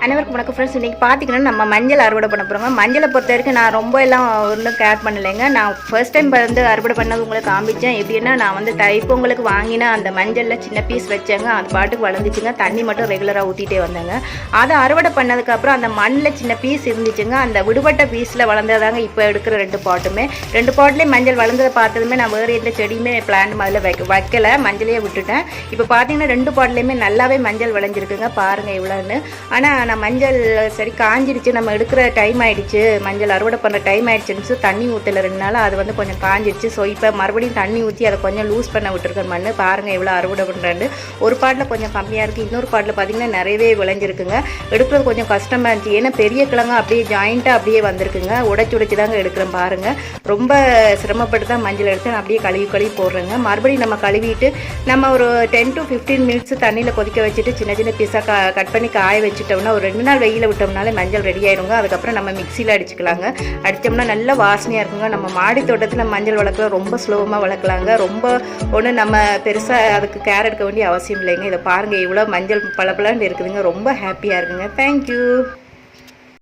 அனைவருக்கும் வணக்கம் ஃப்ரெண்ட்ஸ். இன்றைக்கி பார்த்திங்கன்னா நம்ம மஞ்சள் அறுவடை பண்ண போகிறோங்க. மஞ்சளை பொறுத்த வரைக்கும் நான் ரொம்ப எல்லாம் ஒன்றும் கேர் பண்ணலைங்க. நான் ஃபர்ஸ்ட் டைம் வந்து அறுவடை பண்ணது உங்களுக்கு காமிச்சேன். எப்படின்னா நான் வந்து தைப்பொங்கலுக்கு வாங்கின அந்த மஞ்சளில் சின்ன பீஸ் வச்சேங்க. அது பாட்டுக்கு வளர்ந்துச்சுங்க. தண்ணி மட்டும் ரெகுலராக ஊற்றிட்டே வந்தேங்க. அதை அறுவடை பண்ணதுக்கப்புறம் அந்த மண்ணில் சின்ன பீஸ் இருந்துச்சுங்க. அந்த விடுபட்ட பீஸில் வளர்ந்ததாங்க இப்போ எடுக்கிற 2 பாட்டுமே. 2 பாட்லேயும் மஞ்சள் வளர்ந்ததை பார்த்ததுமே நான் வேறு எந்த செடியுமே பிளான்ட் மாதிரில வைக்கலை, மஞ்சளையே விட்டுட்டேன். இப்போ பார்த்தீங்கன்னா 2 பாட்லேயுமே நல்லாவே மஞ்சள் விளைஞ்சிருக்குங்க. பாருங்கள் இவ்வளோன்னு. ஆனால் நான் மஞ்சள் சரி காஞ்சிடுச்சு, நம்ம எடுக்கிற டைம் ஆகிடுச்சு, மஞ்சள் அறுவடை பண்ணுற டைம் ஆகிடுச்சுன்னு தண்ணி ஊற்றல 2 நாள். அது வந்து கொஞ்சம் காஞ்சிடுச்சு. ஸோ இப்போ மறுபடியும் தண்ணி ஊற்றி அதை கொஞ்சம் லூஸ் பண்ண விட்டுருக்கேன் மண். பாருங்கள் எவ்வளோ அறுவடை பண்ணுறாண்டு. ஒரு பாட்டில் கொஞ்சம் கம்மியாக இருக்குது, இன்னொரு பாட்டில் பார்த்திங்கன்னா நிறையவே விளைஞ்சிருக்குங்க. எடுக்கிறது கொஞ்சம் கஷ்டமாக இருந்துச்சு. ஏன்னா பெரிய கிழங்கு அப்படியே ஜாயிண்ட்டாக அப்படியே வந்திருக்குங்க. உடைச்சி தாங்க எடுக்கிறேன். பாருங்கள் ரொம்ப சிரமப்பட்டு தான் மஞ்சள் எடுத்து நான் அப்படியே கழுவி போடுறேங்க. மறுபடியும் நம்ம கழுவிட்டு நம்ம ஒரு 10 to 15 மினிட்ஸ் தண்ணியில் கொதிக்க வச்சுட்டு சின்ன பீஸாக கட் பண்ணி காய வச்சுட்டோம்னா ஒரு 2 நாள் வெயில விட்டோம்னாலே மஞ்சள் ரெடி ஆயிடுங்க. அதுக்கப்புறம் நம்ம மிக்சியில் அடிச்சுக்கலாங்க. அடித்தோம்னா நல்ல வாசனையாக இருக்குங்க. நம்ம மாடி தோட்டத்தில் மஞ்சள் வளர்க்கலாம், ரொம்ப ஸ்லோவாக வளர்க்கலாங்க. ரொம்ப ஒன்றும் நம்ம பெருசாக அதுக்கு கேர் எடுக்க வேண்டிய அவசியம் இல்லைங்க. இதை பாருங்கள் இவ்வளோ மஞ்சள் பளபளன்னு இருக்குதுங்க. ரொம்ப ஹாப்பியாக இருக்குங்க. தேங்க்யூ.